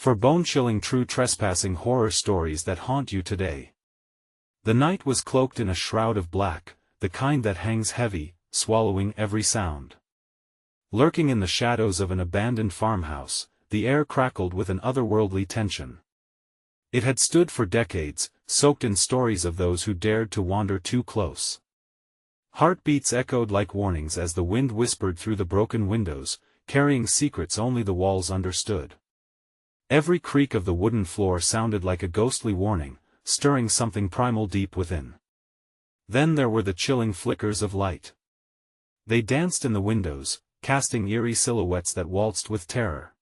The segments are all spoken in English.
For bone-chilling true trespassing horror stories that haunt you today. The night was cloaked in a shroud of black, the kind that hangs heavy, swallowing every sound. Lurking in the shadows of an abandoned farmhouse, the air crackled with an otherworldly tension. It had stood for decades, soaked in stories of those who dared to wander too close. Heartbeats echoed like warnings as the wind whispered through the broken windows, carrying secrets only the walls understood. Every creak of the wooden floor sounded like a ghostly warning, stirring something primal deep within. Then there were the chilling flickers of light. They danced in the windows, casting eerie silhouettes that waltzed with terror.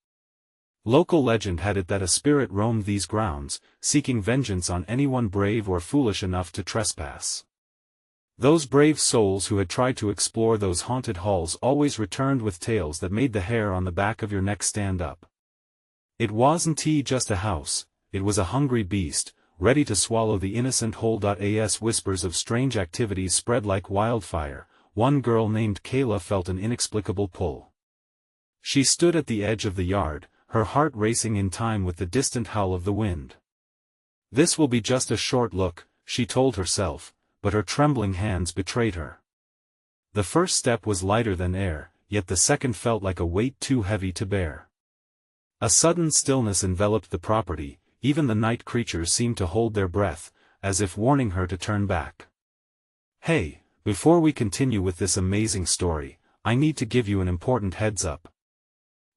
Local legend had it that a spirit roamed these grounds, seeking vengeance on anyone brave or foolish enough to trespass. Those brave souls who had tried to explore those haunted halls always returned with tales that made the hair on the back of your neck stand up. It wasn't just a house, it was a hungry beast, ready to swallow the innocent whole. As whispers of strange activities spread like wildfire, one girl named Kayla felt an inexplicable pull. She stood at the edge of the yard, her heart racing in time with the distant howl of the wind. This will be just a short look, she told herself, but her trembling hands betrayed her. The first step was lighter than air, yet the second felt like a weight too heavy to bear. A sudden stillness enveloped the property, even the night creatures seemed to hold their breath, as if warning her to turn back. Hey, before we continue with this amazing story, I need to give you an important heads up.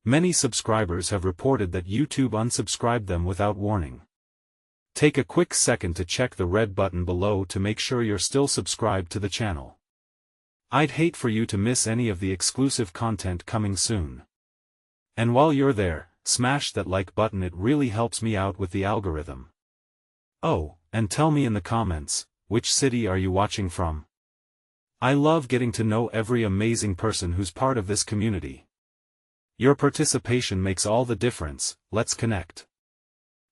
Many subscribers have reported that YouTube unsubscribed them without warning. Take a quick second to check the red button below to make sure you're still subscribed to the channel. I'd hate for you to miss any of the exclusive content coming soon. And while you're there, smash that like button, it really helps me out with the algorithm. Oh, and tell me in the comments, which city are you watching from? I love getting to know every amazing person who's part of this community. Your participation makes all the difference, let's connect.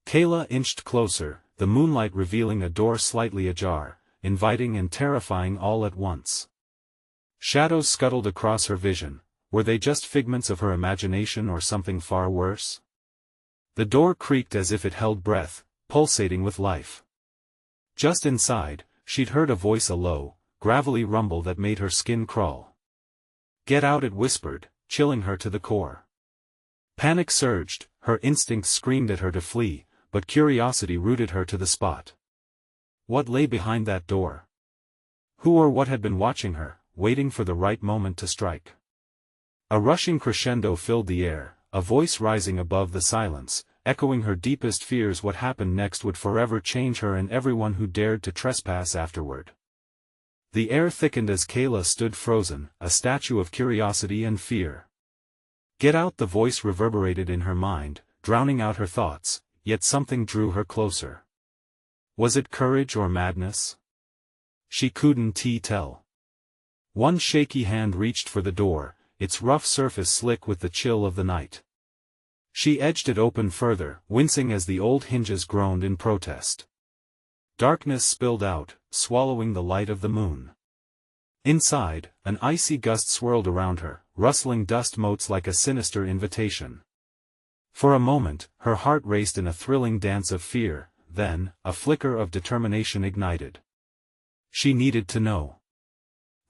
Kayla inched closer, the moonlight revealing a door slightly ajar, inviting and terrifying all at once. Shadows scuttled across her vision. Were they just figments of her imagination or something far worse? The door creaked as if it held breath, pulsating with life. Just inside, she'd heard a voice, a low, gravelly rumble that made her skin crawl. "Get out," it whispered, chilling her to the core. Panic surged, her instincts screamed at her to flee, but curiosity rooted her to the spot. What lay behind that door? Who or what had been watching her, waiting for the right moment to strike? A rushing crescendo filled the air, a voice rising above the silence, echoing her deepest fears. What happened next would forever change her and everyone who dared to trespass afterward. The air thickened as Kayla stood frozen, a statue of curiosity and fear. "Get out," the voice reverberated in her mind, drowning out her thoughts, yet something drew her closer. Was it courage or madness? She couldn't tell. One shaky hand reached for the door, its rough surface slick with the chill of the night. She edged it open further, wincing as the old hinges groaned in protest. Darkness spilled out, swallowing the light of the moon. Inside, an icy gust swirled around her, rustling dust motes like a sinister invitation. For a moment, her heart raced in a thrilling dance of fear, then, a flicker of determination ignited. She needed to know.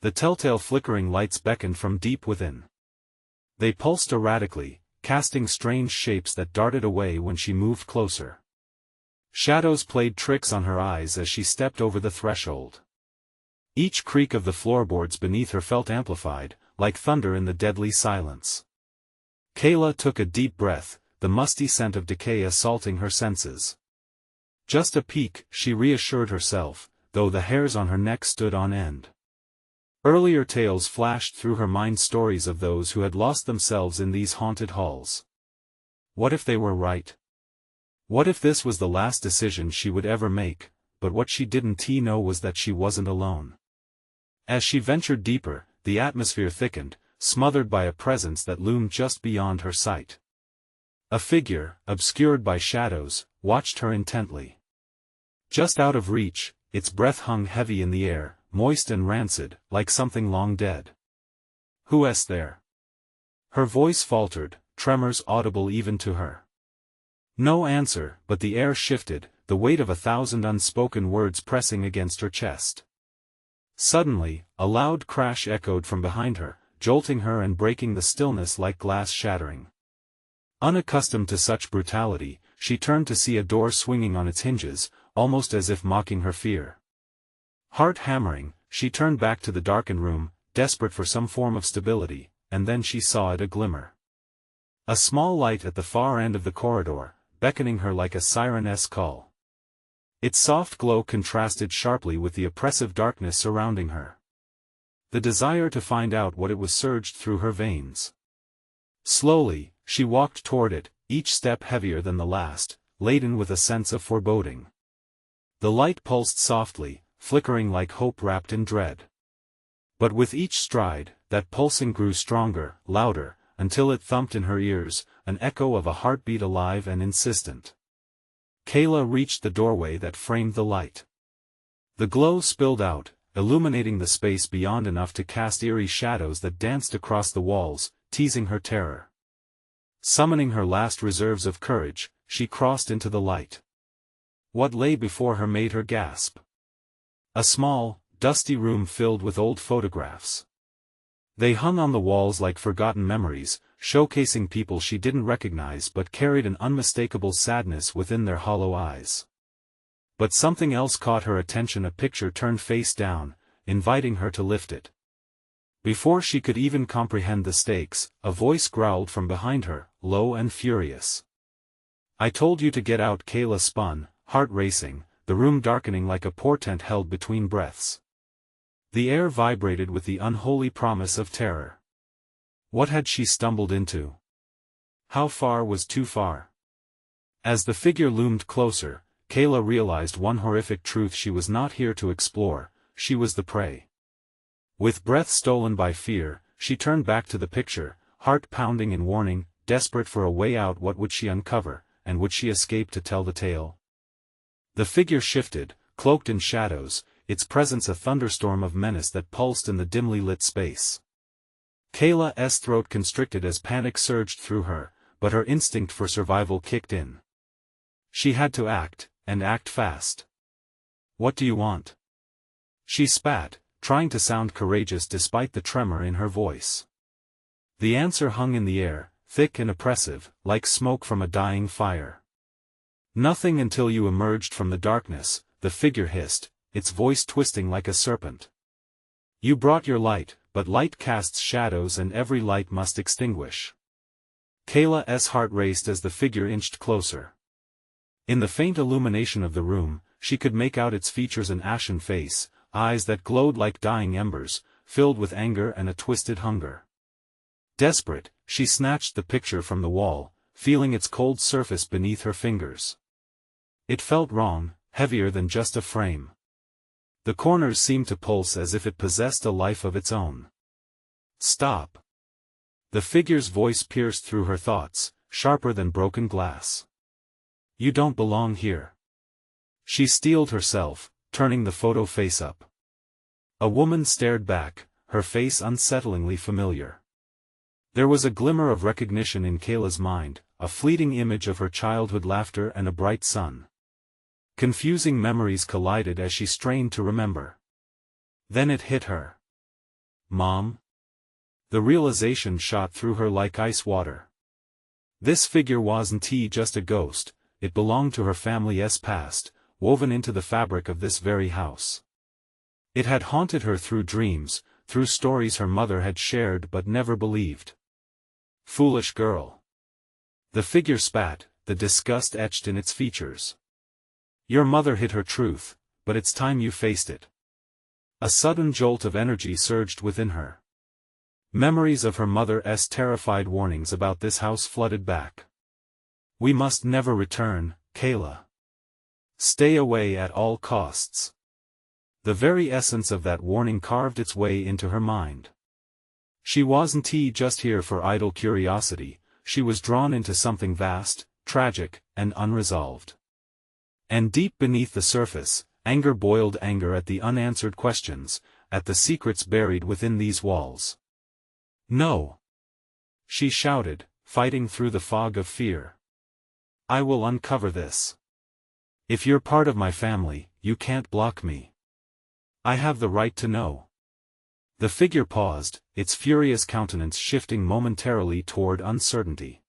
The telltale flickering lights beckoned from deep within. They pulsed erratically, casting strange shapes that darted away when she moved closer. Shadows played tricks on her eyes as she stepped over the threshold. Each creak of the floorboards beneath her felt amplified, like thunder in the deadly silence. Kayla took a deep breath, the musty scent of decay assaulting her senses. Just a peek, she reassured herself, though the hairs on her neck stood on end. Earlier tales flashed through her mind, stories of those who had lost themselves in these haunted halls. What if they were right? What if this was the last decision she would ever make? But what she didn't know was that she wasn't alone. As she ventured deeper, the atmosphere thickened, smothered by a presence that loomed just beyond her sight. A figure, obscured by shadows, watched her intently. Just out of reach, its breath hung heavy in the air, moist and rancid, like something long dead. "Who's there?" Her voice faltered, tremors audible even to her. No answer, but the air shifted, the weight of 1,000 unspoken words pressing against her chest. Suddenly, a loud crash echoed from behind her, jolting her and breaking the stillness like glass shattering. Unaccustomed to such brutality, she turned to see a door swinging on its hinges, almost as if mocking her fear. Heart hammering, she turned back to the darkened room, desperate for some form of stability, and then she saw it a glimmer. A small light at the far end of the corridor, beckoning her like a siren-esque call. Its soft glow contrasted sharply with the oppressive darkness surrounding her. The desire to find out what it was surged through her veins. Slowly, she walked toward it, each step heavier than the last, laden with a sense of foreboding. The light pulsed softly, flickering like hope wrapped in dread. But with each stride, that pulsing grew stronger, louder, until it thumped in her ears, an echo of a heartbeat alive and insistent. Kayla reached the doorway that framed the light. The glow spilled out, illuminating the space beyond enough to cast eerie shadows that danced across the walls, teasing her terror. Summoning her last reserves of courage, she crossed into the light. What lay before her made her gasp. A small, dusty room filled with old photographs. They hung on the walls like forgotten memories, showcasing people she didn't recognize but carried an unmistakable sadness within their hollow eyes. But something else caught her attention, a picture turned face down, inviting her to lift it. Before she could even comprehend the stakes, a voice growled from behind her, low and furious. "I told you to get out." Kayla spun, heart racing, the room darkening like a portent held between breaths. The air vibrated with the unholy promise of terror. What had she stumbled into? How far was too far? As the figure loomed closer, Kayla realized one horrific truth: she was not here to explore, she was the prey. With breath stolen by fear, she turned back to the picture, heart pounding in warning, desperate for a way out. What would she uncover, and would she escape to tell the tale? The figure shifted, cloaked in shadows, its presence a thunderstorm of menace that pulsed in the dimly lit space. Kayla's throat constricted as panic surged through her, but her instinct for survival kicked in. She had to act, and act fast. "What do you want?" she spat, trying to sound courageous despite the tremor in her voice. The answer hung in the air, thick and oppressive, like smoke from a dying fire. "Nothing until you emerged from the darkness," the figure hissed, its voice twisting like a serpent. "You brought your light, but light casts shadows and every light must extinguish." Kayla's heart raced as the figure inched closer. In the faint illumination of the room, she could make out its features: an ashen face, eyes that glowed like dying embers, filled with anger and a twisted hunger. Desperate, she snatched the picture from the wall, feeling its cold surface beneath her fingers. It felt wrong, heavier than just a frame. The corners seemed to pulse as if it possessed a life of its own. "Stop!" The figure's voice pierced through her thoughts, sharper than broken glass. "You don't belong here." She steeled herself, turning the photo face up. A woman stared back, her face unsettlingly familiar. There was a glimmer of recognition in Kayla's mind, a fleeting image of her childhood laughter and a bright sun. Confusing memories collided as she strained to remember. Then it hit her. "Mom?" The realization shot through her like ice water. This figure wasn't just a ghost, it belonged to her family's past, woven into the fabric of this very house. It had haunted her through dreams, through stories her mother had shared but never believed. "Foolish girl." The figure spat, the disgust etched in its features. "Your mother hid her truth, but it's time you faced it." A sudden jolt of energy surged within her. Memories of her mother's terrified warnings about this house flooded back. "We must never return, Kayla. Stay away at all costs." The very essence of that warning carved its way into her mind. She wasn't just here for idle curiosity, she was drawn into something vast, tragic, and unresolved. And deep beneath the surface, anger boiled, anger at the unanswered questions, at the secrets buried within these walls. "No!" she shouted, fighting through the fog of fear. I will uncover this. If you're part of my family, you can't block me. I have the right to know. The figure paused, its furious countenance shifting momentarily toward uncertainty.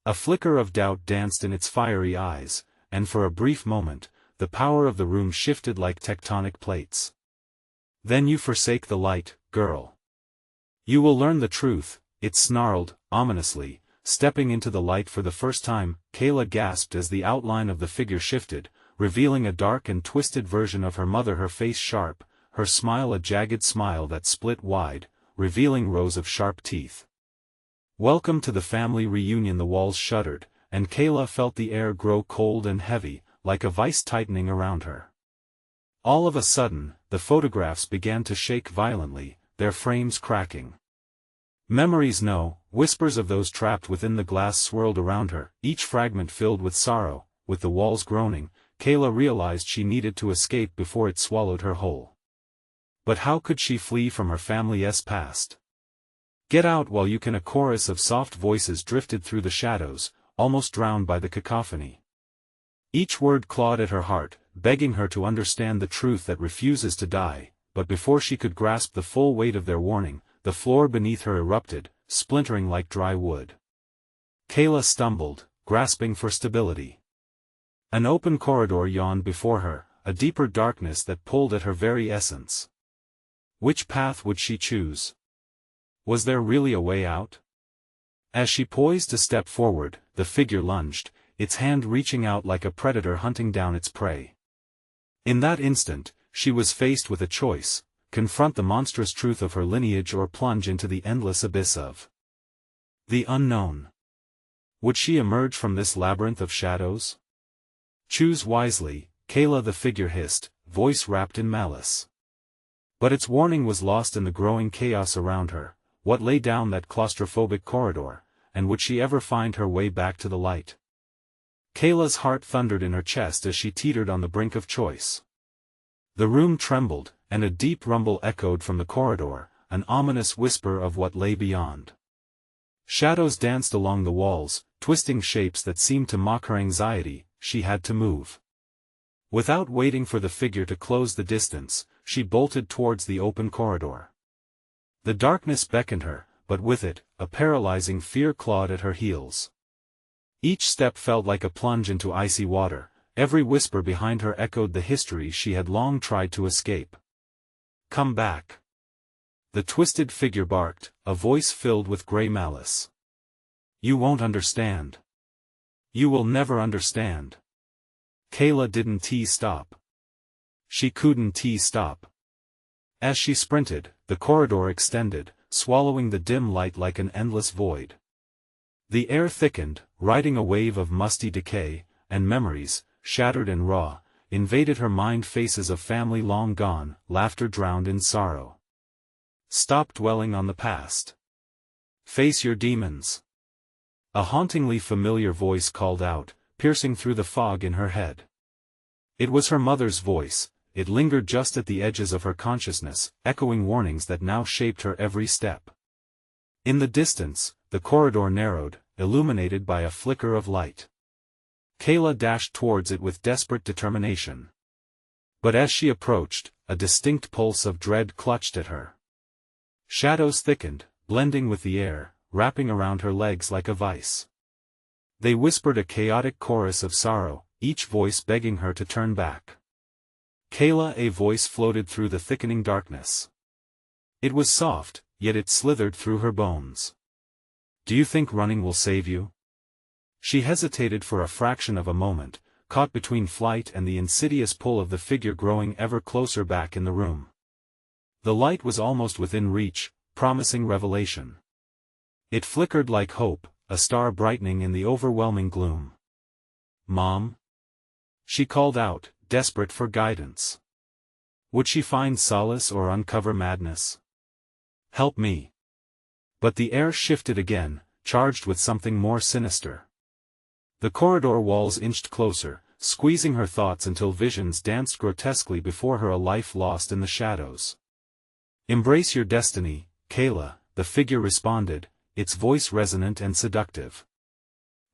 A flicker of doubt danced in its fiery eyes, and for a brief moment, the power of the room shifted like tectonic plates. Then you forsake the light, girl. You will learn the truth, it snarled, ominously, stepping into the light for the first time. Kayla gasped as the outline of the figure shifted, revealing a dark and twisted version of her mother, her face sharp, her smile a jagged smile that split wide, revealing rows of sharp teeth. Welcome to the family reunion. The walls shuddered, and Kayla felt the air grow cold and heavy, like a vice tightening around her. All of a sudden, the photographs began to shake violently, their frames cracking. Memories, no, whispers of those trapped within the glass swirled around her, each fragment filled with sorrow. With the walls groaning, Kayla realized she needed to escape before it swallowed her whole. But how could she flee from her family's past? Get out while you can. A chorus of soft voices drifted through the shadows, almost drowned by the cacophony. Each word clawed at her heart, begging her to understand the truth that refuses to die, but before she could grasp the full weight of their warning, the floor beneath her erupted, splintering like dry wood. Kayla stumbled, grasping for stability. An open corridor yawned before her, a deeper darkness that pulled at her very essence. Which path would she choose? Was there really a way out? As she poised to step forward, the figure lunged, its hand reaching out like a predator hunting down its prey. In that instant, she was faced with a choice: confront the monstrous truth of her lineage or plunge into the endless abyss of the unknown. Would she emerge from this labyrinth of shadows? Choose wisely, Kayla, the figure hissed, voice wrapped in malice. But its warning was lost in the growing chaos around her. What lay down that claustrophobic corridor, and would she ever find her way back to the light? Kayla's heart thundered in her chest as she teetered on the brink of choice. The room trembled, and a deep rumble echoed from the corridor, an ominous whisper of what lay beyond. Shadows danced along the walls, twisting shapes that seemed to mock her anxiety. She had to move. Without waiting for the figure to close the distance, she bolted towards the open corridor. The darkness beckoned her, but with it, a paralyzing fear clawed at her heels. Each step felt like a plunge into icy water, every whisper behind her echoed the history she had long tried to escape. Come back. The twisted figure barked, a voice filled with gray malice. You won't understand. You will never understand. Kayla didn't stop. She couldn't stop. As she sprinted, the corridor extended, swallowing the dim light like an endless void. The air thickened, riding a wave of musty decay, and memories, shattered and raw, invaded her mind. Faces of family long gone, laughter drowned in sorrow. Stop dwelling on the past. Face your demons. A hauntingly familiar voice called out, piercing through the fog in her head. It was her mother's voice. It lingered just at the edges of her consciousness, echoing warnings that now shaped her every step. In the distance, the corridor narrowed, illuminated by a flicker of light. Kayla dashed towards it with desperate determination. But as she approached, a distinct pulse of dread clutched at her. Shadows thickened, blending with the air, wrapping around her legs like a vice. They whispered a chaotic chorus of sorrow, each voice begging her to turn back. Kayla, a voice floated through the thickening darkness. It was soft, yet it slithered through her bones. Do you think running will save you? She hesitated for a fraction of a moment, caught between flight and the insidious pull of the figure growing ever closer back in the room. The light was almost within reach, promising revelation. It flickered like hope, a star brightening in the overwhelming gloom. Mom? She called out, desperate for guidance. Would she find solace or uncover madness? Help me. But the air shifted again, charged with something more sinister. The corridor walls inched closer, squeezing her thoughts until visions danced grotesquely before her, a life lost in the shadows. Embrace your destiny, Kayla, the figure responded, its voice resonant and seductive.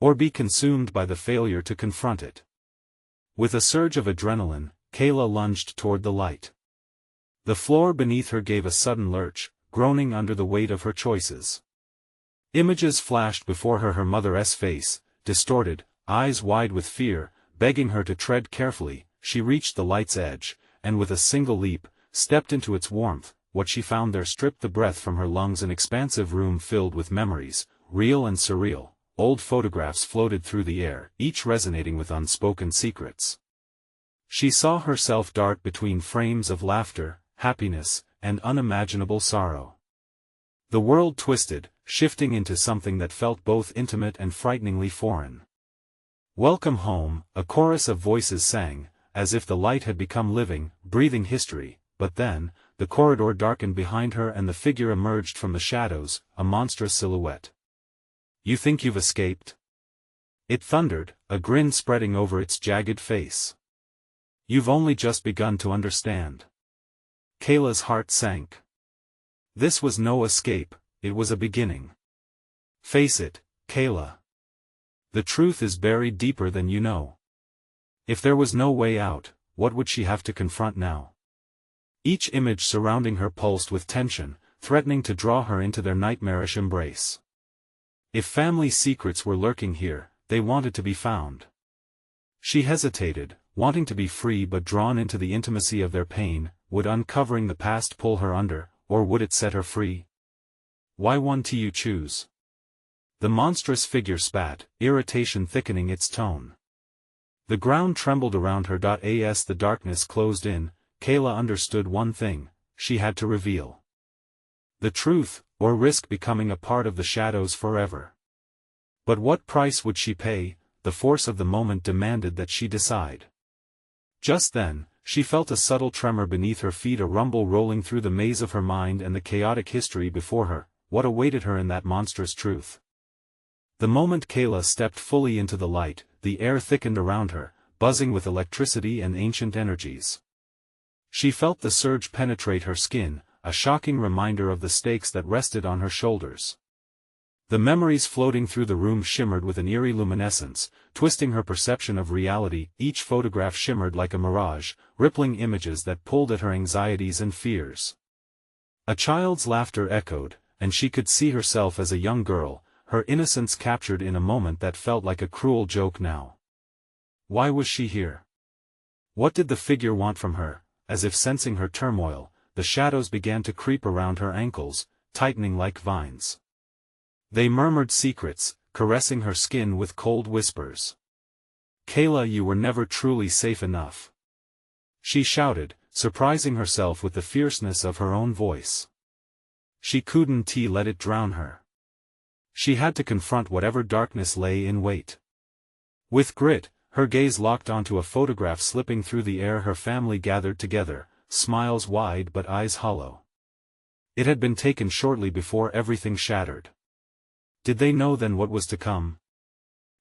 or be consumed by the failure to confront it. With a surge of adrenaline, Kayla lunged toward the light. The floor beneath her gave a sudden lurch, groaning under the weight of her choices. Images flashed before her mother's face, distorted, eyes wide with fear, begging her to tread carefully. She reached the light's edge, and with a single leap, stepped into its warmth. What she found there stripped the breath from her lungs. An expansive room filled with memories, real and surreal. Old photographs floated through the air, each resonating with unspoken secrets. She saw herself dart between frames of laughter, happiness, and unimaginable sorrow. The world twisted, shifting into something that felt both intimate and frighteningly foreign. "Welcome home," a chorus of voices sang, as if the light had become living, breathing history. But then, the corridor darkened behind her and the figure emerged from the shadows, a monstrous silhouette. "You think you've escaped?" it thundered, a grin spreading over its jagged face. "You've only just begun to understand." Kayla's heart sank. This was no escape, it was a beginning. "Face it, Kayla. The truth is buried deeper than you know." If there was no way out, what would she have to confront now? Each image surrounding her pulsed with tension, threatening to draw her into their nightmarish embrace. If family secrets were lurking here, they wanted to be found. She hesitated, wanting to be free but drawn into the intimacy of their pain. Would uncovering the past pull her under, or would it set her free? "Why one do you choose?" The monstrous figure spat, irritation thickening its tone. The ground trembled around her. As the darkness closed in, Kayla understood one thing: she had to reveal the truth, or risk becoming a part of the shadows forever. But what price would she pay? The force of the moment demanded that she decide. Just then, she felt a subtle tremor beneath her feet, a rumble rolling through the maze of her mind and the chaotic history before her. What awaited her in that monstrous truth? The moment Kayla stepped fully into the light, the air thickened around her, buzzing with electricity and ancient energies. She felt the surge penetrate her skin, a shocking reminder of the stakes that rested on her shoulders. The memories floating through the room shimmered with an eerie luminescence, twisting her perception of reality. Each photograph shimmered like a mirage, rippling images that pulled at her anxieties and fears. A child's laughter echoed, and she could see herself as a young girl, her innocence captured in a moment that felt like a cruel joke now. Why was she here? What did the figure want from her? As if sensing her turmoil, the shadows began to creep around her ankles, tightening like vines. They murmured secrets, caressing her skin with cold whispers. "Kayla, you were never truly safe enough," she shouted, surprising herself with the fierceness of her own voice. She couldn't let it drown her. She had to confront whatever darkness lay in wait. With grit, her gaze locked onto a photograph slipping through the air. Her family gathered together, smiles wide but eyes hollow. It had been taken shortly before everything shattered. Did they know then what was to come?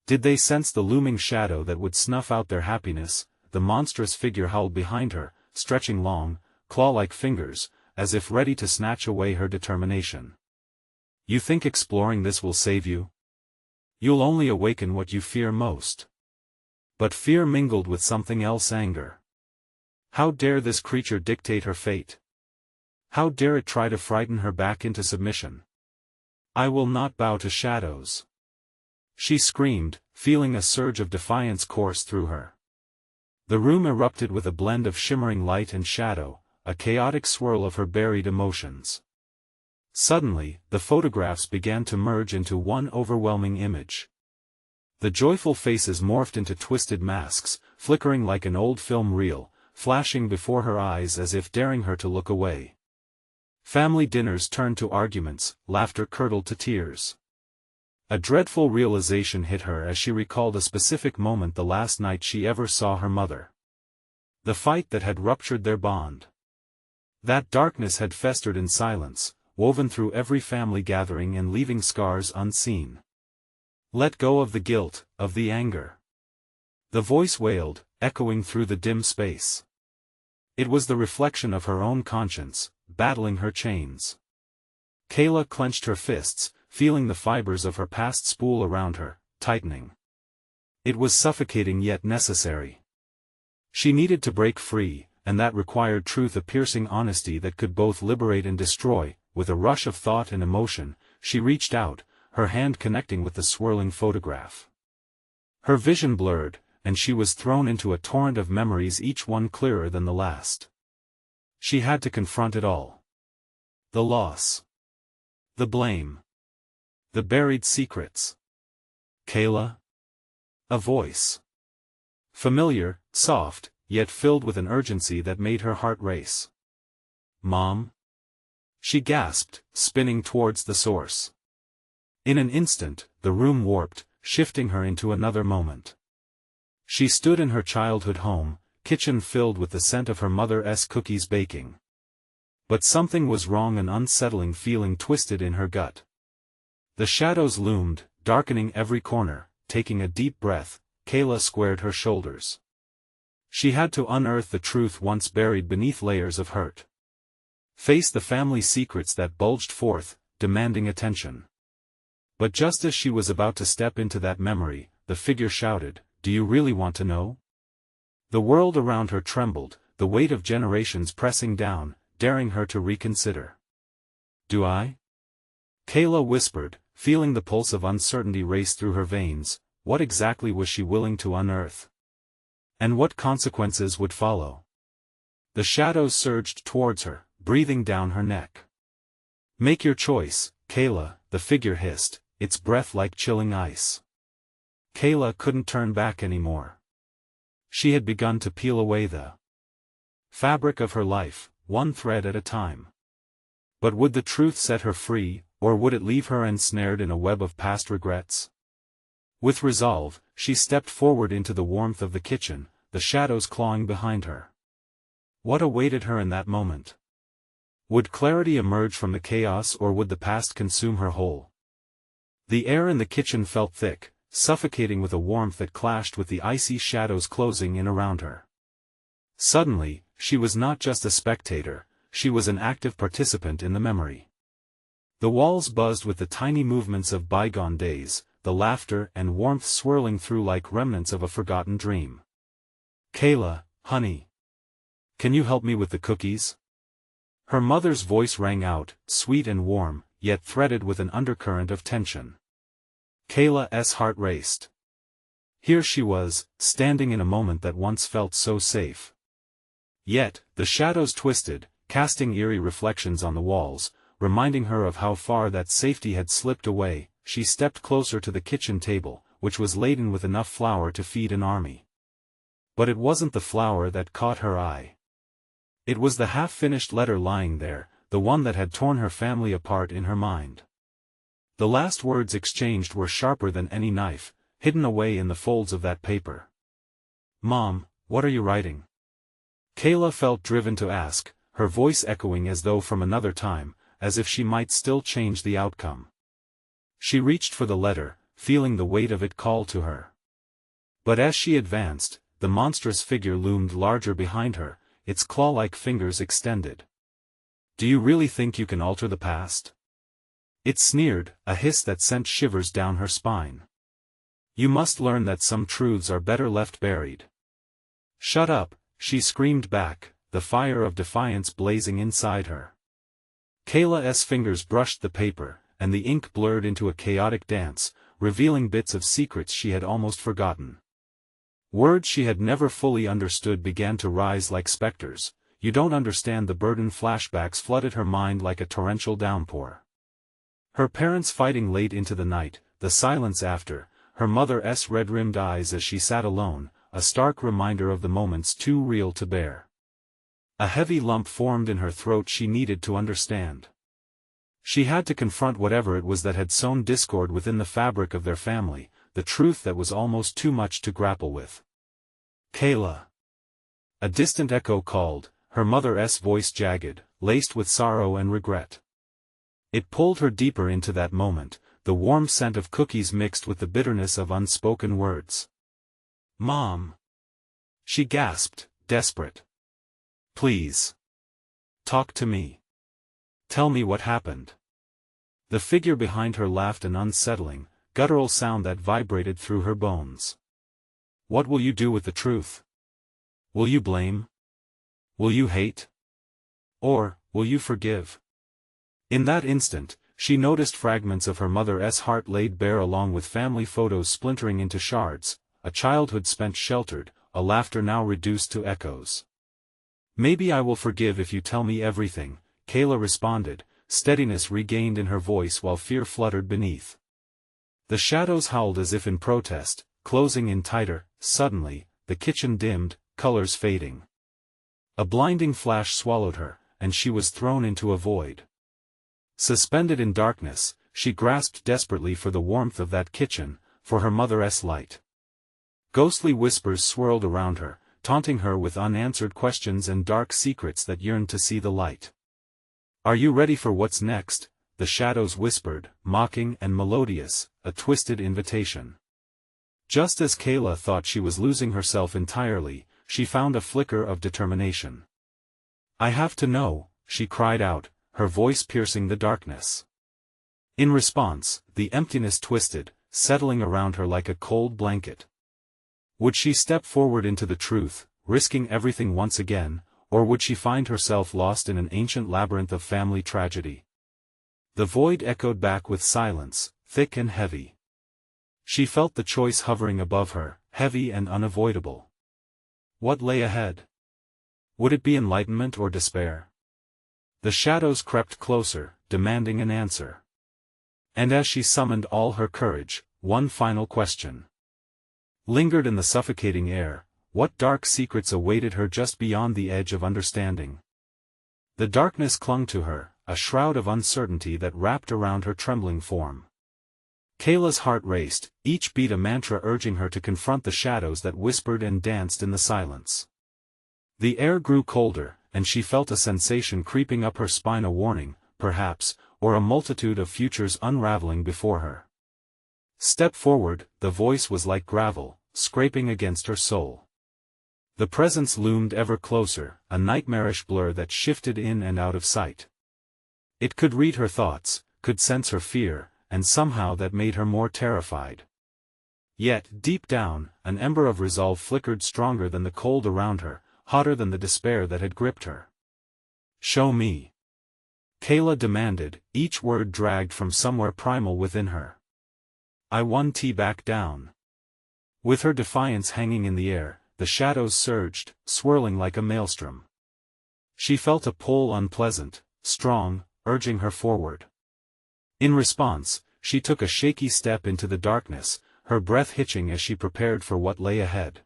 Did they sense the looming shadow that would snuff out their happiness? The monstrous figure howled behind her, stretching long, claw-like fingers, as if ready to snatch away her determination. "You think exploring this will save you? You'll only awaken what you fear most." But fear mingled with something else: anger. How dare this creature dictate her fate? How dare it try to frighten her back into submission? "I will not bow to shadows," she screamed, feeling a surge of defiance course through her. The room erupted with a blend of shimmering light and shadow, a chaotic swirl of her buried emotions. Suddenly, the photographs began to merge into one overwhelming image. The joyful faces morphed into twisted masks, flickering like an old film reel, flashing before her eyes as if daring her to look away. Family dinners turned to arguments, laughter curdled to tears. A dreadful realization hit her as she recalled a specific moment the last night she ever saw her mother. The fight that had ruptured their bond. That darkness had festered in silence, woven through every family gathering and leaving scars unseen. "Let go of the guilt, of the anger," the voice wailed, echoing through the dim space. It was the reflection of her own conscience, battling her chains. Kayla clenched her fists, feeling the fibers of her past spool around her. tightening. It was suffocating yet necessary. She needed to break free, and that required truth, a piercing honesty that could both liberate and destroy. With a rush of thought and emotion, she reached out, her hand connecting with the swirling photograph. Her vision blurred, and she was thrown into a torrent of memories, each one clearer than the last. She had to confront it all. The loss. The blame. The buried secrets. Kayla? A voice. Familiar, soft, yet filled with an urgency that made her heart race. Mom? She gasped, spinning towards the source. In an instant, the room warped, shifting her into another moment. She stood in her childhood home, kitchen filled with the scent of her mother's cookies baking. But something was wrong, an unsettling feeling twisted in her gut. The shadows loomed, darkening every corner. Taking a deep breath, Kayla squared her shoulders. She had to unearth the truth once buried beneath layers of hurt. Face the family secrets that bulged forth, demanding attention. But just as she was about to step into that memory, the figure shouted, "Do you really want to know?" The world around her trembled, the weight of generations pressing down, daring her to reconsider. "Do I?" Kayla whispered, feeling the pulse of uncertainty race through her veins. What exactly was she willing to unearth? And what consequences would follow? The shadows surged towards her, breathing down her neck. "Make your choice, Kayla," the figure hissed, its breath like chilling ice. Kayla couldn't turn back anymore. She had begun to peel away the fabric of her life, one thread at a time. But would the truth set her free, or would it leave her ensnared in a web of past regrets? With resolve, she stepped forward into the warmth of the kitchen, the shadows clawing behind her. What awaited her in that moment? Would clarity emerge from the chaos, or would the past consume her whole? The air in the kitchen felt thick, suffocating with a warmth that clashed with the icy shadows closing in around her. Suddenly, she was not just a spectator, she was an active participant in the memory. The walls buzzed with the tiny movements of bygone days, the laughter and warmth swirling through like remnants of a forgotten dream. "Kayla, honey. Can you help me with the cookies?" Her mother's voice rang out, sweet and warm, yet threaded with an undercurrent of tension. Kayla's heart raced. Here she was, standing in a moment that once felt so safe. Yet, the shadows twisted, casting eerie reflections on the walls, reminding her of how far that safety had slipped away. She stepped closer to the kitchen table, which was laden with enough flour to feed an army. But it wasn't the flour that caught her eye. It was the half-finished letter lying there, the one that had torn her family apart in her mind. The last words exchanged were sharper than any knife, hidden away in the folds of that paper. "Mom, what are you writing?" Kayla felt driven to ask, her voice echoing as though from another time, as if she might still change the outcome. She reached for the letter, feeling the weight of it call to her. But as she advanced, the monstrous figure loomed larger behind her, its claw-like fingers extended. "Do you really think you can alter the past?" It sneered, a hiss that sent shivers down her spine. "You must learn that some truths are better left buried." "Shut up," she screamed back, the fire of defiance blazing inside her. Kayla's fingers brushed the paper, and the ink blurred into a chaotic dance, revealing bits of secrets she had almost forgotten. Words she had never fully understood began to rise like specters. "You don't understand." The burden flashbacks flooded her mind like a torrential downpour. Her parents fighting late into the night, the silence after, her mother's red-rimmed eyes as she sat alone, a stark reminder of the moments too real to bear. A heavy lump formed in her throat she needed to understand. She had to confront whatever it was that had sown discord within the fabric of their family, the truth that was almost too much to grapple with. "Kayla." A distant echo called, her mother's voice jagged, laced with sorrow and regret. It pulled her deeper into that moment, the warm scent of cookies mixed with the bitterness of unspoken words. "Mom." She gasped, desperate. "Please. Talk to me. Tell me what happened." The figure behind her laughed an unsettling, guttural sound that vibrated through her bones. What will you do with the truth? Will you blame? Will you hate? Or, will you forgive? In that instant, she noticed fragments of her mother's heart laid bare along with family photos splintering into shards, a childhood spent sheltered, a laughter now reduced to echoes. Maybe I will forgive if you tell me everything, Kayla responded, steadiness regained in her voice while fear fluttered beneath. The shadows howled as if in protest, closing in tighter. Suddenly, the kitchen dimmed, colors fading. A blinding flash swallowed her, and she was thrown into a void. Suspended in darkness, she grasped desperately for the warmth of that kitchen, for her mother's light. Ghostly whispers swirled around her, taunting her with unanswered questions and dark secrets that yearned to see the light. Are you ready for what's next? The shadows whispered, mocking and melodious, a twisted invitation. Just as Kayla thought she was losing herself entirely, she found a flicker of determination. I have to know, she cried out, her voice piercing the darkness. In response, the emptiness twisted, settling around her like a cold blanket. Would she step forward into the truth, risking everything once again, or would she find herself lost in an ancient labyrinth of family tragedy? The void echoed back with silence, thick and heavy. She felt the choice hovering above her, heavy and unavoidable. What lay ahead? Would it be enlightenment or despair? The shadows crept closer, demanding an answer. And as she summoned all her courage, one final question lingered in the suffocating air. What dark secrets awaited her just beyond the edge of understanding? The darkness clung to her, a shroud of uncertainty that wrapped around her trembling form. Kayla's heart raced, each beat a mantra urging her to confront the shadows that whispered and danced in the silence. The air grew colder, and she felt a sensation creeping up her spine, a warning, perhaps, or a multitude of futures unraveling before her. Step forward, the voice was like gravel, scraping against her soul. The presence loomed ever closer, a nightmarish blur that shifted in and out of sight. It could read her thoughts, could sense her fear, and somehow that made her more terrified. Yet, deep down, an ember of resolve flickered stronger than the cold around her, hotter than the despair that had gripped her. Show me. Kayla demanded, each word dragged from somewhere primal within her. I want back down. With her defiance hanging in the air, the shadows surged, swirling like a maelstrom. She felt a pull unpleasant, strong, urging her forward. In response, she took a shaky step into the darkness, her breath hitching as she prepared for what lay ahead.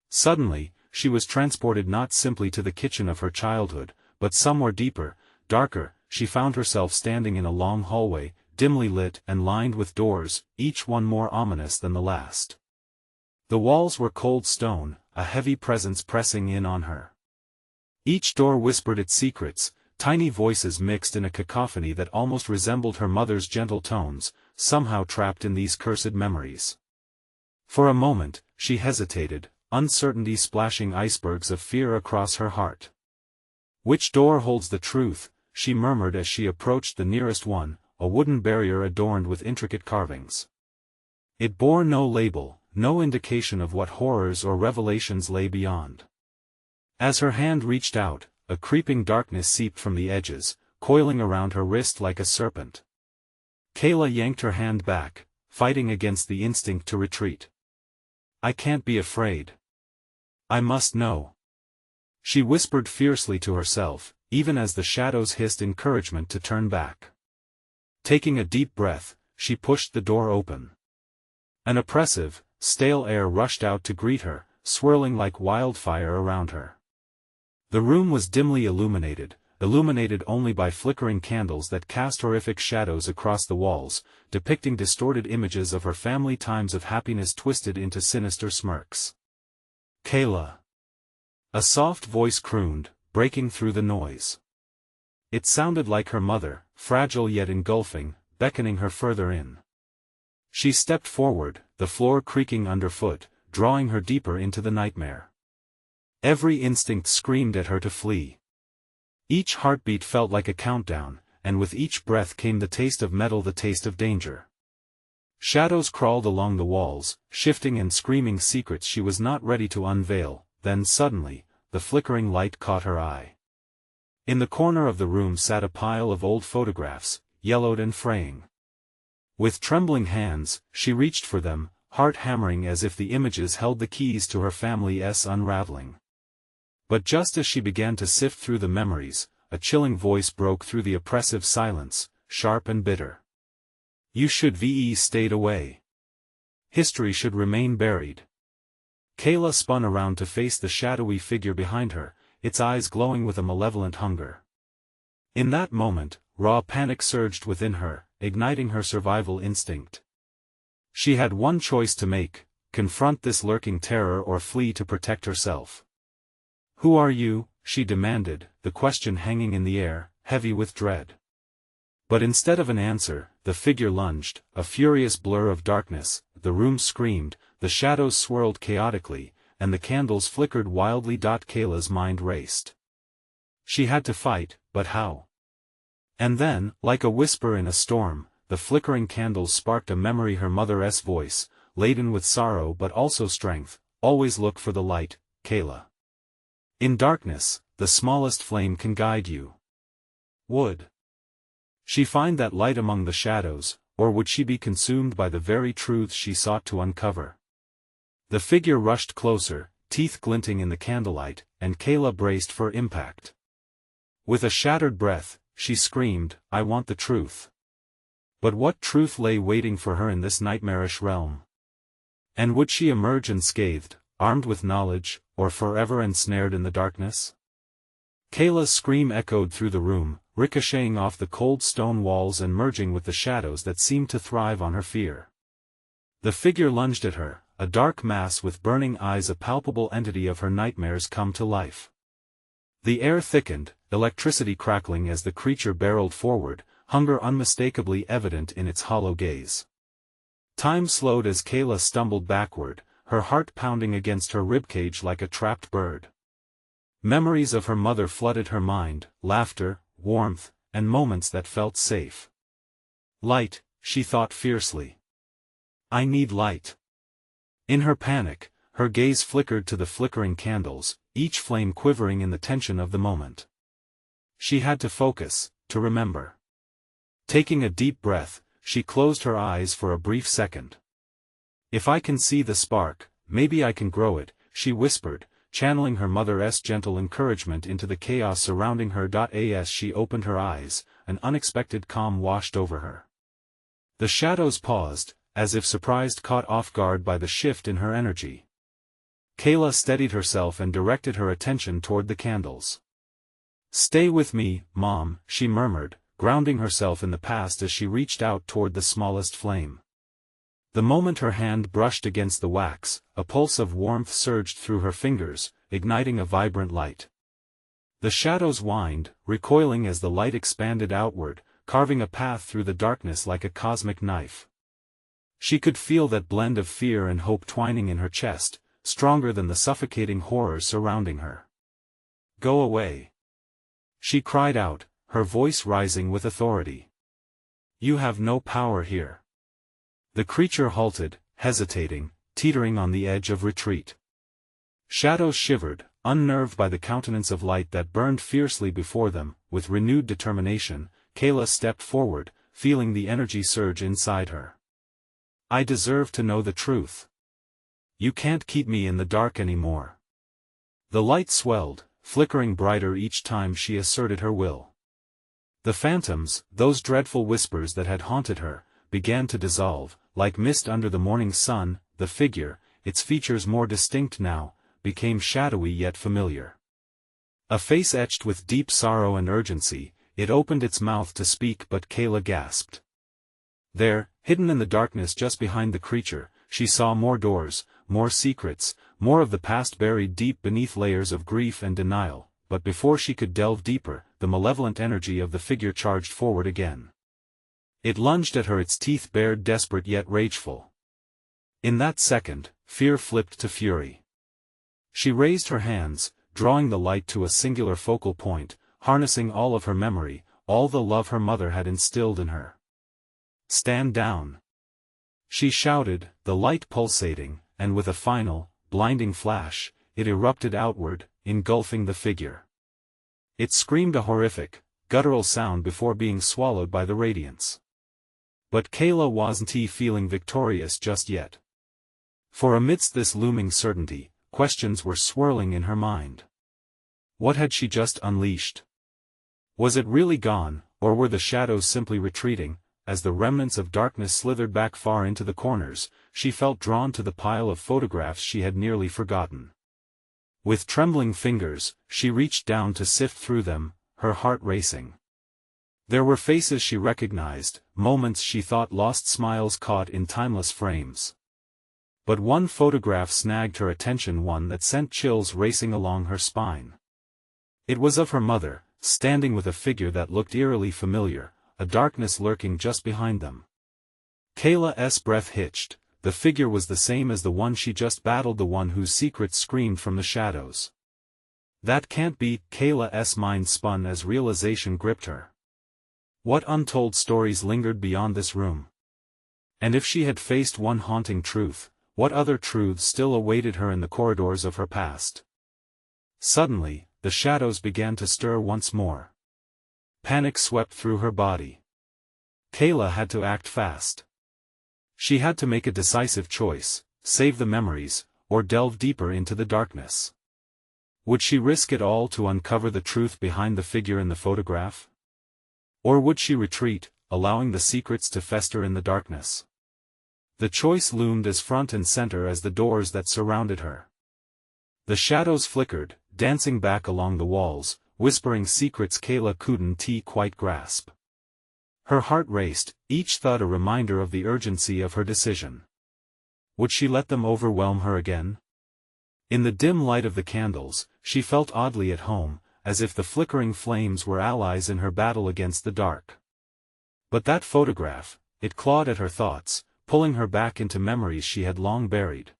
Suddenly, she was transported not simply to the kitchen of her childhood, but somewhere deeper, darker. She found herself standing in a long hallway, dimly lit and lined with doors, each one more ominous than the last. The walls were cold stone, a heavy presence pressing in on her. Each door whispered its secrets, tiny voices mixed in a cacophony that almost resembled her mother's gentle tones, somehow trapped in these cursed memories. For a moment, she hesitated, uncertainty splashing icebergs of fear across her heart. Which door holds the truth? She murmured as she approached the nearest one, a wooden barrier adorned with intricate carvings. It bore no label, no indication of what horrors or revelations lay beyond. As her hand reached out, a creeping darkness seeped from the edges, coiling around her wrist like a serpent. Kayla yanked her hand back, fighting against the instinct to retreat. I can't be afraid. I must know. She whispered fiercely to herself, even as the shadows hissed encouragement to turn back. Taking a deep breath, she pushed the door open. An oppressive, stale air rushed out to greet her, swirling like wildfire around her. The room was dimly illuminated only by flickering candles that cast horrific shadows across the walls, depicting distorted images of her family times of happiness twisted into sinister smirks. Kayla. A soft voice crooned, breaking through the noise. It sounded like her mother, fragile yet engulfing, beckoning her further in. She stepped forward, the floor creaking underfoot, drawing her deeper into the nightmare. Every instinct screamed at her to flee. Each heartbeat felt like a countdown, and with each breath came the taste of metal, the taste of danger. Shadows crawled along the walls, shifting and screaming secrets she was not ready to unveil. Then suddenly, the flickering light caught her eye. In the corner of the room sat a pile of old photographs, yellowed and fraying. With trembling hands, she reached for them, heart hammering as if the images held the keys to her family's unraveling. But just as she began to sift through the memories, a chilling voice broke through the oppressive silence, sharp and bitter. You should have stayed away. History should remain buried. Kayla spun around to face the shadowy figure behind her, its eyes glowing with a malevolent hunger. In that moment, raw panic surged within her, igniting her survival instinct. She had one choice to make: confront this lurking terror or flee to protect herself. "Who are you?" she demanded, the question hanging in the air, heavy with dread. But instead of an answer, the figure lunged, a furious blur of darkness. The room screamed, the shadows swirled chaotically, and the candles flickered wildly. Kayla's mind raced. She had to fight, but how? And then, like a whisper in a storm, the flickering candles sparked a memory, her mother's voice, laden with sorrow but also strength. "Always look for the light, Kayla. In darkness, the smallest flame can guide you." Would she find that light among the shadows, or would she be consumed by the very truths she sought to uncover? The figure rushed closer, teeth glinting in the candlelight, and Kayla braced for impact. With a shattered breath, she screamed, "I want the truth." But what truth lay waiting for her in this nightmarish realm? And would she emerge unscathed, armed with knowledge, or forever ensnared in the darkness? Kayla's scream echoed through the room, ricocheting off the cold stone walls and merging with the shadows that seemed to thrive on her fear. The figure lunged at her, a dark mass with burning eyes, a palpable entity of her nightmares come to life. The air thickened, electricity crackling as the creature barreled forward, hunger unmistakably evident in its hollow gaze. Time slowed as Kayla stumbled backward, her heart pounding against her ribcage like a trapped bird. Memories of her mother flooded her mind, laughter, warmth, and moments that felt safe. Light, she thought fiercely. I need light. In her panic, her gaze flickered to the flickering candles, each flame quivering in the tension of the moment. She had to focus, to remember. Taking a deep breath, she closed her eyes for a brief second. If I can see the spark, maybe I can grow it, she whispered, channeling her mother's gentle encouragement into the chaos surrounding her. As she opened her eyes, an unexpected calm washed over her. The shadows paused, as if surprised, caught off guard by the shift in her energy. Kayla steadied herself and directed her attention toward the candles. "Stay with me, Mom," she murmured, grounding herself in the past as she reached out toward the smallest flame. The moment her hand brushed against the wax, a pulse of warmth surged through her fingers, igniting a vibrant light. The shadows whined, recoiling as the light expanded outward, carving a path through the darkness like a cosmic knife. She could feel that blend of fear and hope twining in her chest, stronger than the suffocating horrors surrounding her. "Go away!" she cried out, her voice rising with authority. "You have no power here." The creature halted, hesitating, teetering on the edge of retreat. Shadows shivered, unnerved by the countenance of light that burned fiercely before them. With renewed determination, Kayla stepped forward, feeling the energy surge inside her. "I deserve to know the truth. You can't keep me in the dark anymore." The light swelled, flickering brighter each time she asserted her will. The phantoms, those dreadful whispers that had haunted her, began to dissolve, like mist under the morning sun. The figure, its features more distinct now, became shadowy yet familiar. A face etched with deep sorrow and urgency, it opened its mouth to speak, but Kayla gasped. There, hidden in the darkness just behind the creature, she saw more doors, more secrets, more of the past buried deep beneath layers of grief and denial. But before she could delve deeper, the malevolent energy of the figure charged forward again. It lunged at her, its teeth bared, desperate yet rageful. In that second, fear flipped to fury. She raised her hands, drawing the light to a singular focal point, harnessing all of her memory, all the love her mother had instilled in her. "Stand down!" She shouted, the light pulsating, and with a final, blinding flash, it erupted outward, engulfing the figure. It screamed a horrific, guttural sound before being swallowed by the radiance. But Kayla wasn't feeling victorious just yet. For amidst this looming certainty, questions were swirling in her mind. What had she just unleashed? Was it really gone, or were the shadows simply retreating? As the remnants of darkness slithered back far into the corners, she felt drawn to the pile of photographs she had nearly forgotten. With trembling fingers, she reached down to sift through them, her heart racing. There were faces she recognized, moments she thought lost, smiles caught in timeless frames. But one photograph snagged her attention, one that sent chills racing along her spine. It was of her mother, standing with a figure that looked eerily familiar, a darkness lurking just behind them. Kayla's breath hitched. The figure was the same as the one she just battled, the one whose secrets screamed from the shadows. That can't be. Kayla's mind spun as realization gripped her. What untold stories lingered beyond this room? And if she had faced one haunting truth, what other truths still awaited her in the corridors of her past? Suddenly, the shadows began to stir once more. Panic swept through her body. Kayla had to act fast. She had to make a decisive choice, save the memories, or delve deeper into the darkness. Would she risk it all to uncover the truth behind the figure in the photograph? Or would she retreat, allowing the secrets to fester in the darkness? The choice loomed as front and center as the doors that surrounded her. The shadows flickered, dancing back along the walls, whispering secrets Kayla couldn't quite grasp. Her heart raced, each thought a reminder of the urgency of her decision. Would she let them overwhelm her again? In the dim light of the candles, she felt oddly at home, as if the flickering flames were allies in her battle against the dark. But that photograph, it clawed at her thoughts, pulling her back into memories she had long buried.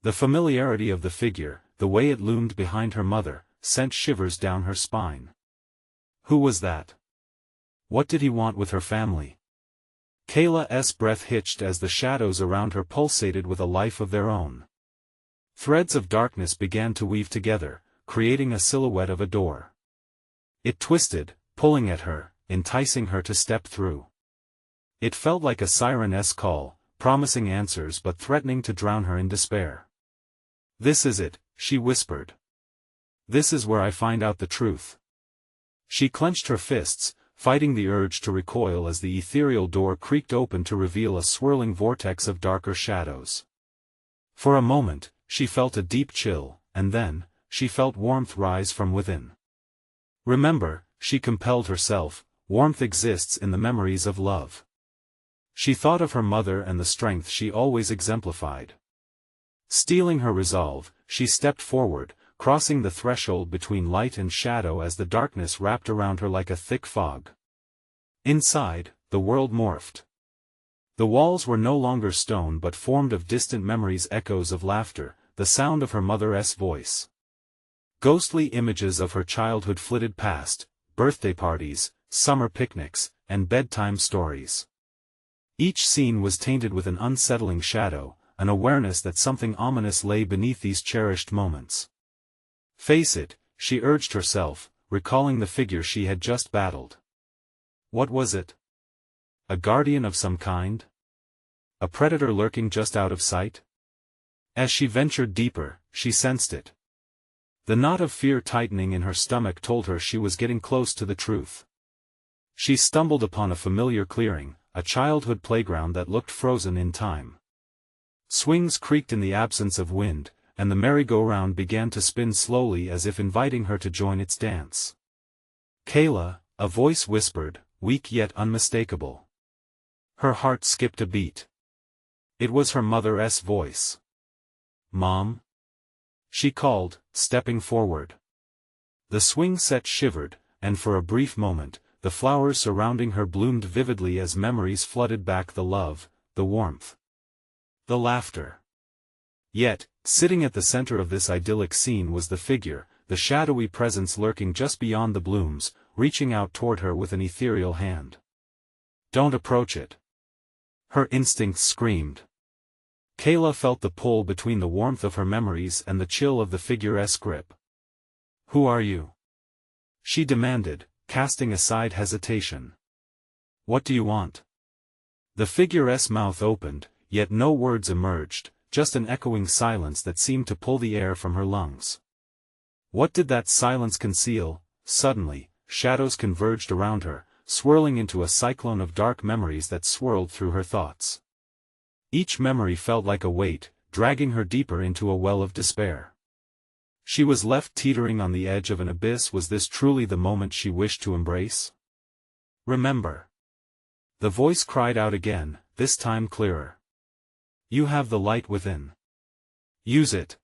The familiarity of the figure, the way it loomed behind her mother, sent shivers down her spine. Who was that? What did he want with her family? Kayla's breath hitched as the shadows around her pulsated with a life of their own. Threads of darkness began to weave together, creating a silhouette of a door. It twisted, pulling at her, enticing her to step through. It felt like a siren's call, promising answers but threatening to drown her in despair. "This is it," she whispered. "This is where I find out the truth." She clenched her fists, fighting the urge to recoil as the ethereal door creaked open to reveal a swirling vortex of darker shadows. For a moment, she felt a deep chill, and then, she felt warmth rise from within. Remember, she compelled herself, warmth exists in the memories of love. She thought of her mother and the strength she always exemplified. Steeling her resolve, she stepped forward, crossing the threshold between light and shadow as the darkness wrapped around her like a thick fog. Inside, the world morphed. The walls were no longer stone but formed of distant memories, echoes of laughter, the sound of her mother's voice. Ghostly images of her childhood flitted past, birthday parties, summer picnics, and bedtime stories. Each scene was tainted with an unsettling shadow, an awareness that something ominous lay beneath these cherished moments. Face it, she urged herself, recalling the figure she had just battled. What was it? A guardian of some kind? A predator lurking just out of sight? As she ventured deeper, she sensed it. The knot of fear tightening in her stomach told her she was getting close to the truth. She stumbled upon a familiar clearing, a childhood playground that looked frozen in time. Swings creaked in the absence of wind, and the merry-go-round began to spin slowly as if inviting her to join its dance. "Kayla," a voice whispered, weak yet unmistakable. Her heart skipped a beat. It was her mother's voice. "Mom?" she called, stepping forward. The swing set shivered, and for a brief moment, the flowers surrounding her bloomed vividly as memories flooded back, the love, the warmth, the laughter. Yet, sitting at the center of this idyllic scene was the figure, the shadowy presence lurking just beyond the blooms, reaching out toward her with an ethereal hand. "Don't approach it." Her instincts screamed. Kayla felt the pull between the warmth of her memories and the chill of the figure's grip. "Who are you?" she demanded, casting aside hesitation. "What do you want?" The figure's mouth opened, yet no words emerged, just an echoing silence that seemed to pull the air from her lungs. What did that silence conceal? Suddenly, shadows converged around her, swirling into a cyclone of dark memories that swirled through her thoughts. Each memory felt like a weight, dragging her deeper into a well of despair. She was left teetering on the edge of an abyss. Was this truly the moment she wished to embrace? "Remember." The voice cried out again, this time clearer. "You have the light within. Use it."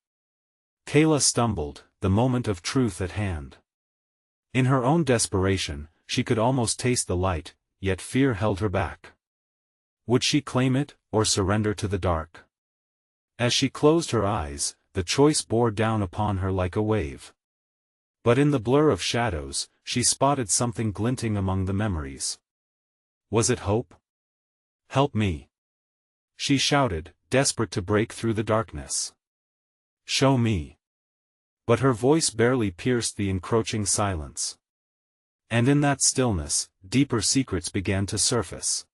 Kayla stumbled, the moment of truth at hand. In her own desperation, she could almost taste the light, yet fear held her back. Would she claim it, or surrender to the dark? As she closed her eyes, the choice bore down upon her like a wave. But in the blur of shadows, she spotted something glinting among the memories. Was it hope? "Help me!" she shouted, desperate to break through the darkness. "Show me!" But her voice barely pierced the encroaching silence. And in that stillness, deeper secrets began to surface.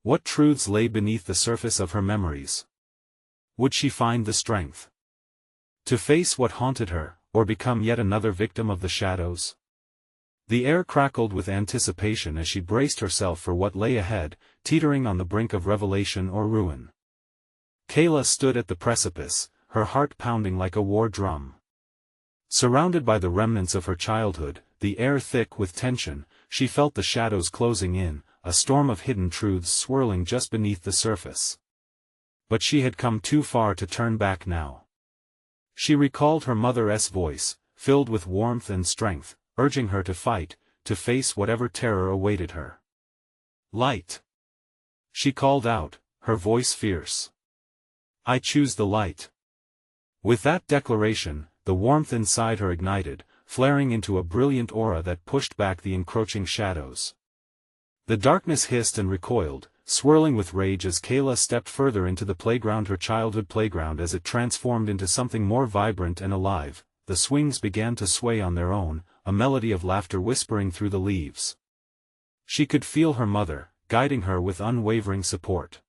What truths lay beneath the surface of her memories? Would she find the strength to face what haunted her, or become yet another victim of the shadows? The air crackled with anticipation as she braced herself for what lay ahead, teetering on the brink of revelation or ruin. Kayla stood at the precipice, her heart pounding like a war drum. Surrounded by the remnants of her childhood, the air thick with tension, she felt the shadows closing in, a storm of hidden truths swirling just beneath the surface. But she had come too far to turn back now. She recalled her mother's voice, filled with warmth and strength, urging her to fight, to face whatever terror awaited her. "Light!" she called out, her voice fierce. "I choose the light." With that declaration, the warmth inside her ignited, flaring into a brilliant aura that pushed back the encroaching shadows. The darkness hissed and recoiled, swirling with rage as Kayla stepped further into the playground, her childhood playground. As it transformed into something more vibrant and alive, the swings began to sway on their own, a melody of laughter whispering through the leaves. She could feel her mother, guiding her with unwavering support.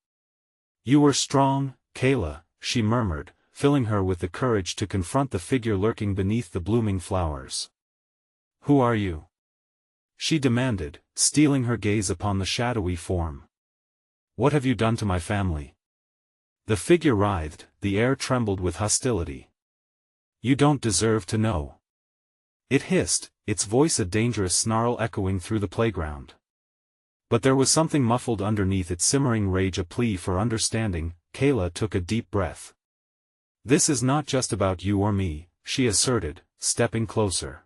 "You were strong, Kayla," she murmured, filling her with the courage to confront the figure lurking beneath the blooming flowers. "Who are you?" she demanded, stealing her gaze upon the shadowy form. "What have you done to my family?" The figure writhed, the air trembled with hostility. "You don't deserve to know," it hissed, its voice a dangerous snarl echoing through the playground. But there was something muffled underneath its simmering rage, a plea for understanding. Kayla took a deep breath. "This is not just about you or me," she asserted, stepping closer.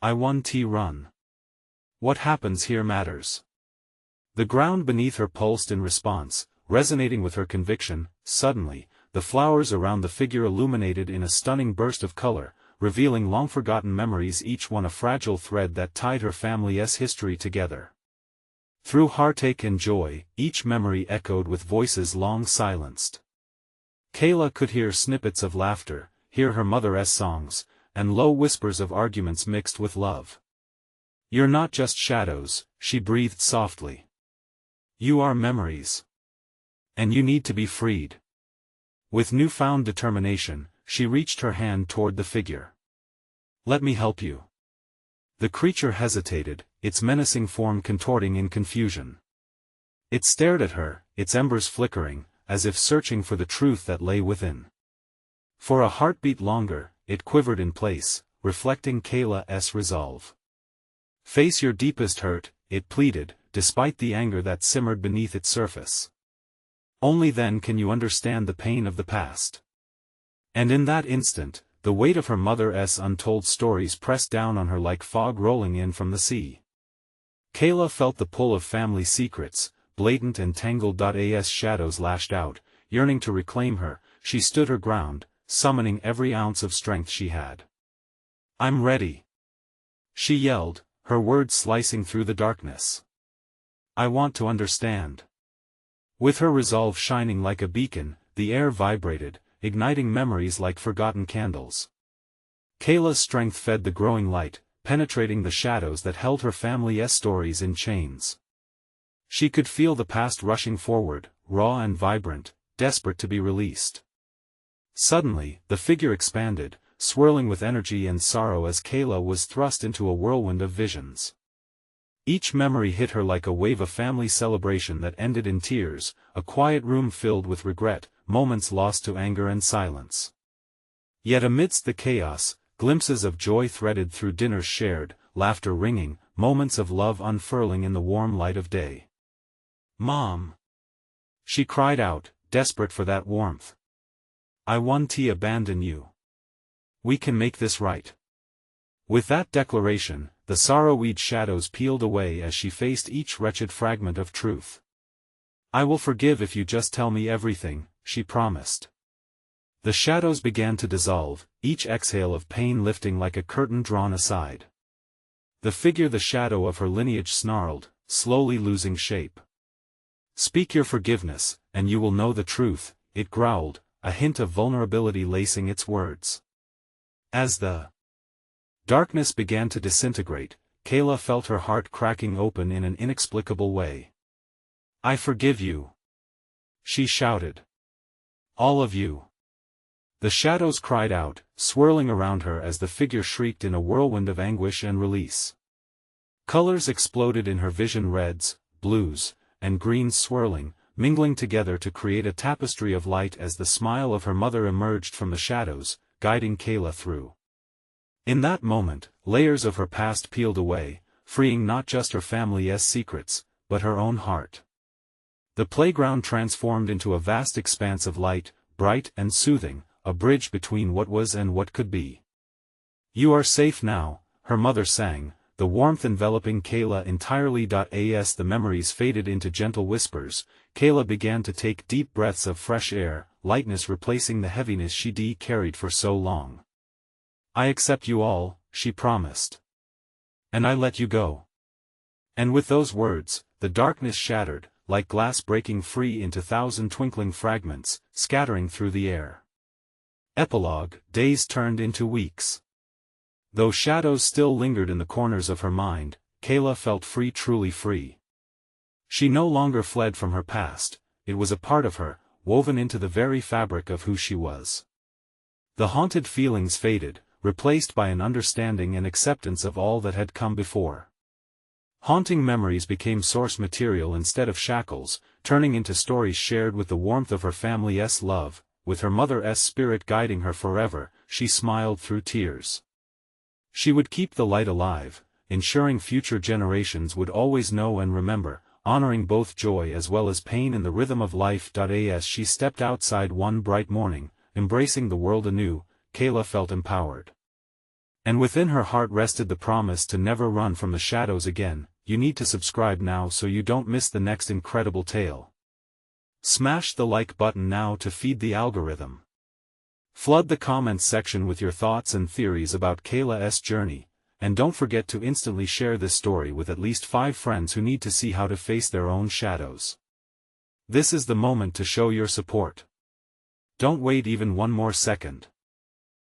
"I won run. What happens here matters." The ground beneath her pulsed in response, resonating with her conviction. Suddenly, the flowers around the figure illuminated in a stunning burst of color, revealing long-forgotten memories, each one a fragile thread that tied her family's history together. Through heartache and joy, each memory echoed with voices long silenced. Kayla could hear snippets of laughter, hear her mother's songs, and low whispers of arguments mixed with love. "You're not just shadows," she breathed softly. "You are memories. And you need to be freed." With newfound determination, she reached her hand toward the figure. "Let me help you." The creature hesitated, its menacing form contorting in confusion. It stared at her, its embers flickering, as if searching for the truth that lay within. For a heartbeat longer, it quivered in place, reflecting Kayla's resolve. "Face your deepest hurt," it pleaded, despite the anger that simmered beneath its surface. "Only then can you understand the pain of the past." And in that instant, the weight of her mother's untold stories pressed down on her like fog rolling in from the sea. Kayla felt the pull of family secrets, blatant and tangled. As shadows lashed out, yearning to reclaim her, she stood her ground, summoning every ounce of strength she had. "I'm ready," she yelled, her words slicing through the darkness. "I want to understand." With her resolve shining like a beacon, the air vibrated, igniting memories like forgotten candles. Kayla's strength fed the growing light, penetrating the shadows that held her family's stories in chains. She could feel the past rushing forward, raw and vibrant, desperate to be released. Suddenly, the figure expanded, swirling with energy and sorrow as Kayla was thrust into a whirlwind of visions. Each memory hit her like a wave of family celebration that ended in tears, a quiet room filled with regret, moments lost to anger and silence. Yet amidst the chaos, glimpses of joy threaded through dinners shared, laughter ringing, moments of love unfurling in the warm light of day. "Mom!" she cried out, desperate for that warmth. "I won't abandon you. We can make this right." With that declaration, the sorrow-weed shadows peeled away as she faced each wretched fragment of truth. "I will forgive if you just tell me everything," she promised. The shadows began to dissolve, each exhale of pain lifting like a curtain drawn aside. The figure, the shadow of her lineage, snarled, slowly losing shape. "Speak your forgiveness, and you will know the truth," it growled, a hint of vulnerability lacing its words. As the darkness began to disintegrate, Kayla felt her heart cracking open in an inexplicable way. "I forgive you," she shouted. "All of you." The shadows cried out, swirling around her as the figure shrieked in a whirlwind of anguish and release. Colors exploded in her vision, reds, blues, and greens swirling, mingling together to create a tapestry of light as the smile of her mother emerged from the shadows, guiding Kayla through. In that moment, layers of her past peeled away, freeing not just her family's secrets, but her own heart. The playground transformed into a vast expanse of light, bright and soothing, a bridge between what was and what could be. "You are safe now," her mother sang, the warmth enveloping Kayla entirely. As the memories faded into gentle whispers, Kayla began to take deep breaths of fresh air, lightness replacing the heaviness she carried for so long. "I accept you all," she promised. "And I let you go." And with those words, the darkness shattered, like glass breaking free into thousand twinkling fragments, scattering through the air. Epilogue: days turned into weeks. Though shadows still lingered in the corners of her mind, Kayla felt free, truly free. She no longer fled from her past, it was a part of her, woven into the very fabric of who she was. The haunted feelings faded, replaced by an understanding and acceptance of all that had come before. Haunting memories became source material instead of shackles, turning into stories shared with the warmth of her family's love. With her mother's spirit guiding her forever, she smiled through tears. She would keep the light alive, ensuring future generations would always know and remember, honoring both joy as well as pain in the rhythm of life. As she stepped outside one bright morning, embracing the world anew, Kayla felt empowered. And within her heart rested the promise to never run from the shadows again. You need to subscribe now so you don't miss the next incredible tale. Smash the like button now to feed the algorithm. Flood the comments section with your thoughts and theories about Kayla's journey, and don't forget to instantly share this story with at least 5 friends who need to see how to face their own shadows. This is the moment to show your support. Don't wait even one more second.